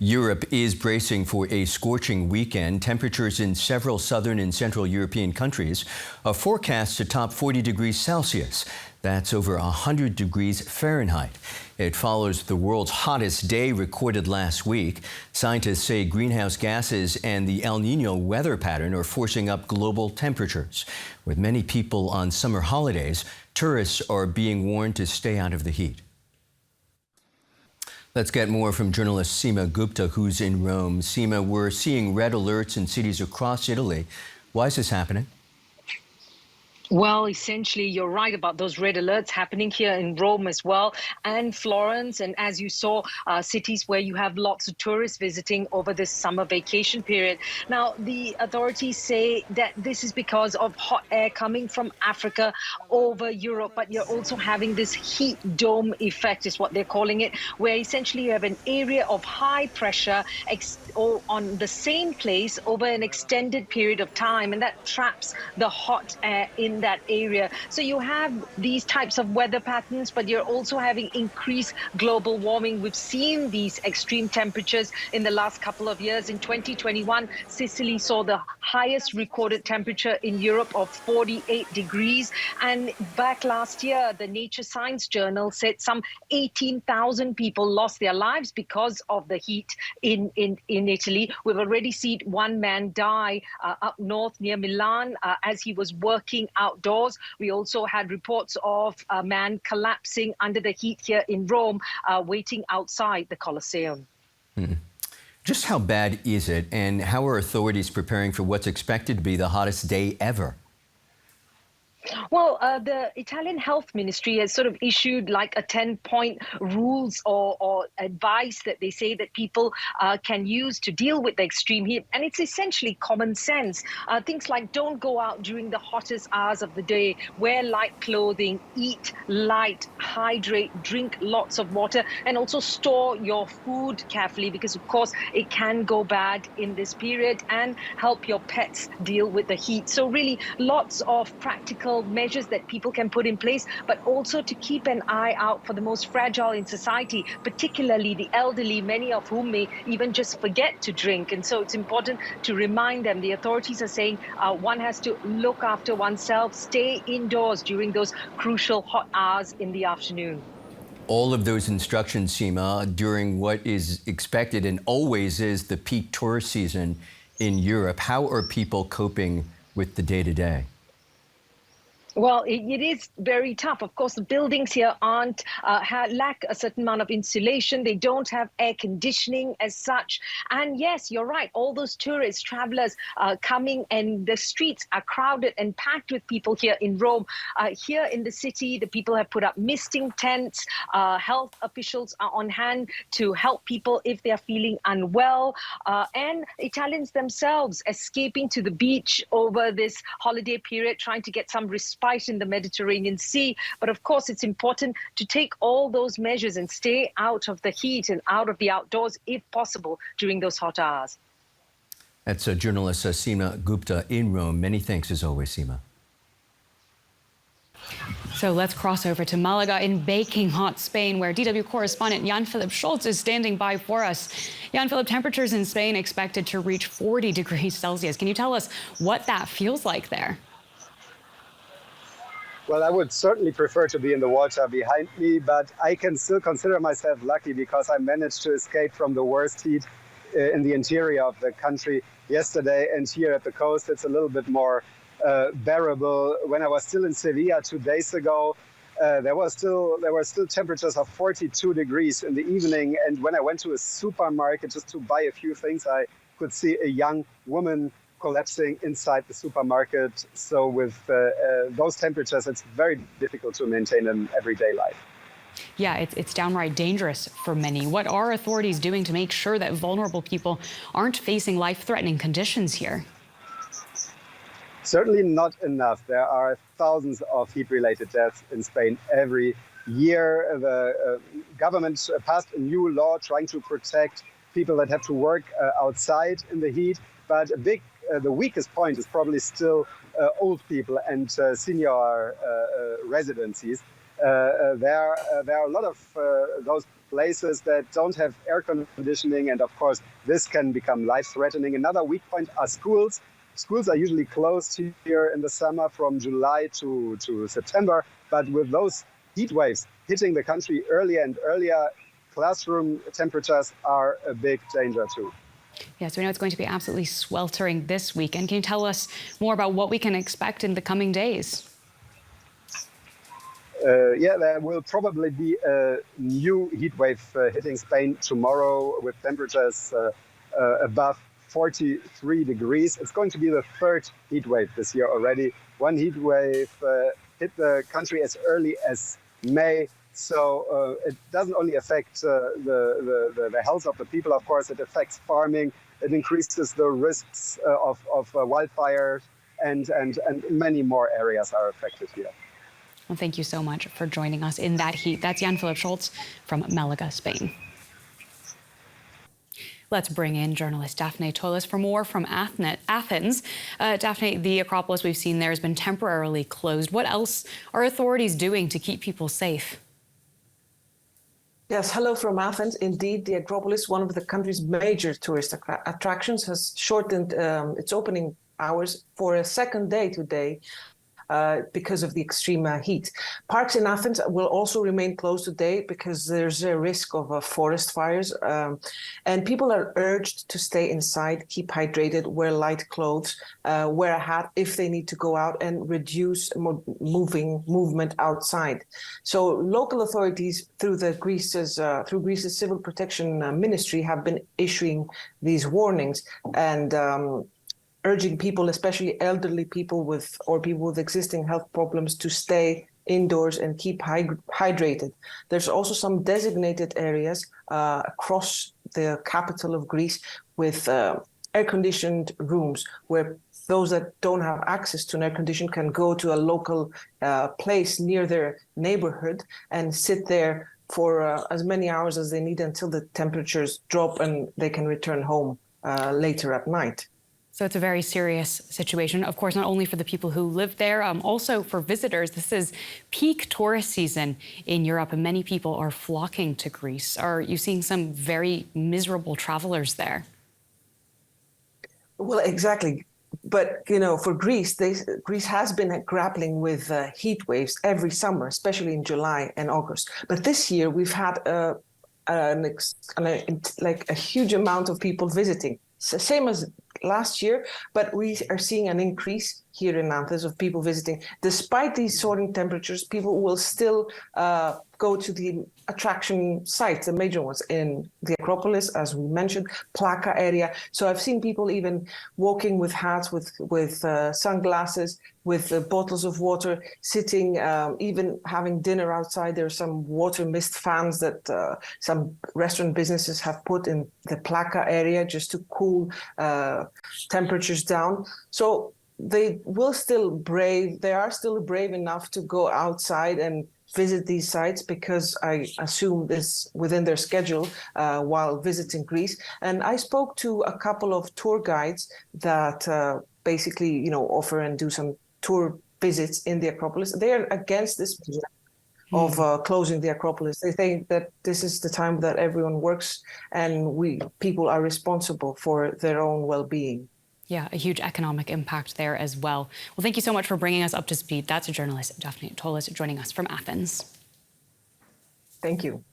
Europe is bracing for a scorching weekend. Temperatures in several southern and central European countries are forecast to top 40 degrees Celsius. That's over 100 degrees Fahrenheit. It follows the world's hottest day recorded last week. Scientists say greenhouse gases and the El Niño weather pattern are forcing up global temperatures. With many people on summer holidays, tourists are being warned to stay out of the heat. Let's get more from journalist Seema Gupta, who's in Rome. Seema, we're seeing red alerts in cities across Italy. Why is this happening? Well, essentially, you're right about those red alerts happening here in Rome as well, and Florence. And as you saw, cities where you have lots of tourists visiting over this summer vacation period. Now, the authorities say that this is because of hot air coming from Africa over Europe. But you're also having this heat dome effect, is what they're calling it, where essentially you have an area of high pressure on the same place over an extended period of time. And that traps the hot air in that area. So you have these types of weather patterns, but you're also having increased global warming. We've seen these extreme temperatures in the last couple of years. In 2021, Sicily saw the highest recorded temperature in Europe of 48 degrees. And back last year, the Nature Science Journal said some 18,000 people lost their lives because of the heat in Italy. We've already seen one man die up north near Milan as he was working outdoors. We also had reports of a man collapsing under the heat here in Rome, waiting outside the Colosseum. Just how bad is it, and how are authorities preparing for what's expected to be the hottest day ever? Well, the Italian health ministry has sort of issued like a 10-point rules or advice that they say that people can use to deal with the extreme heat. And it's essentially common sense. Things like don't go out during the hottest hours of the day, wear light clothing, eat light, hydrate, drink lots of water, and also store your food carefully because, of course, it can go bad in this period, and help your pets deal with the heat. So really lots of practical measures that people can put in place, but also to keep an eye out for the most fragile in society, particularly the elderly, many of whom may even just forget to drink. And so it's important to remind them. The authorities are saying one has to look after oneself, stay indoors during those crucial hot hours in the afternoon. All of those instructions, Seema, during what is expected and always is the peak tourist season in Europe. How are people coping with the day-to-day? Well, it is very tough. Of course, the buildings here lack a certain amount of insulation. They don't have air conditioning as such. And yes, you're right. All those tourists, travelers coming, and the streets are crowded and packed with people here in Rome. Here in the city, the people have put up misting tents. Health officials are on hand to help people if they're feeling unwell. And Italians themselves escaping to the beach over this holiday period, trying to get some respite in the Mediterranean Sea. But of course, it's important to take all those measures and stay out of the heat and out of the outdoors if possible during those hot hours. That's journalist Seema Gupta in Rome. Many thanks as always, Seema. So let's cross over to Malaga in baking hot Spain, where DW correspondent Jan-Philipp Schultz is standing by for us. Jan-Philipp, temperatures in Spain expected to reach 40 degrees Celsius. Can you tell us what that feels like there? Well, I would certainly prefer to be in the water behind me, but I can still consider myself lucky because I managed to escape from the worst heat in the interior of the country yesterday. And here at the coast, it's a little bit more bearable. When I was still in Sevilla 2 days ago, there were still temperatures of 42 degrees in the evening. And when I went to a supermarket just to buy a few things, I could see a young woman collapsing inside the supermarket. So with those temperatures, it's very difficult to maintain an everyday life. Yeah, it's downright dangerous for many. What are authorities doing to make sure that vulnerable people aren't facing life-threatening conditions here? Certainly not enough. There are thousands of heat-related deaths in Spain every year. The government passed a new law trying to protect people that have to work outside in the heat. But the weakest point is probably still old people and senior residencies. There are a lot of those places that don't have air conditioning. And of course, this can become life-threatening. Another weak point are schools. Schools are usually closed here in the summer from July to September. But with those heat waves hitting the country earlier and earlier, classroom temperatures are a big danger too. Yes, we know it's going to be absolutely sweltering this weekend. Can you tell us more about what we can expect in the coming days? There will probably be a new heat wave hitting Spain tomorrow with temperatures above 43 degrees. It's going to be the third heat wave this year already. One heat wave hit the country as early as May. So it doesn't only affect the health of the people, of course, it affects farming. It increases the risks of wildfires and many more areas are affected here. Well, thank you so much for joining us in that heat. That's Jan-Philipp Schultz from Malaga, Spain. Let's bring in journalist Daphne Tolis for more from Athens. Daphne, the Acropolis we've seen there has been temporarily closed. What else are authorities doing to keep people safe? Yes, hello from Athens. Indeed, the Acropolis, one of the country's major tourist attractions, has shortened its opening hours for a second day today because of the extreme heat. Parks in Athens will also remain closed today because there's a risk of forest fires. And people are urged to stay inside, keep hydrated, wear light clothes, wear a hat if they need to go out, and reduce movement outside. So local authorities through Greece's Civil Protection Ministry have been issuing these warnings and urging people, especially elderly people or people with existing health problems, to stay indoors and keep hydrated. There's also some designated areas across the capital of Greece with air-conditioned rooms where those that don't have access to an air condition can go to a local place near their neighborhood and sit there for as many hours as they need until the temperatures drop and they can return home later at night. So it's a very serious situation, of course, not only for the people who live there, also for visitors. This is peak tourist season in Europe, and many people are flocking to Greece. Are you seeing some very miserable travelers there? Well, exactly. But, for Greece, Greece has been grappling with heat waves every summer, especially in July and August. But this year, we've had a huge amount of people visiting. Same as last year, but we are seeing an increase here in Athens of people visiting. Despite these soaring temperatures, people will still go to the attraction sites, the major ones in the Acropolis, as we mentioned, Plaka area. So I've seen people even walking with hats, with sunglasses, with bottles of water, sitting, even having dinner outside. There are some water mist fans that some restaurant businesses have put in the Plaka area just to cool temperatures down. So they are still brave enough to go outside and visit these sites because I assume this within their schedule while visiting Greece. And I spoke to a couple of tour guides that basically, offer and do some tour visits in the Acropolis. They are against this of closing the Acropolis. They think that this is the time that everyone works and people are responsible for their own well-being. Yeah, a huge economic impact there as well. Well, thank you so much for bringing us up to speed. That's a journalist, Daphne Tolis, joining us from Athens. Thank you.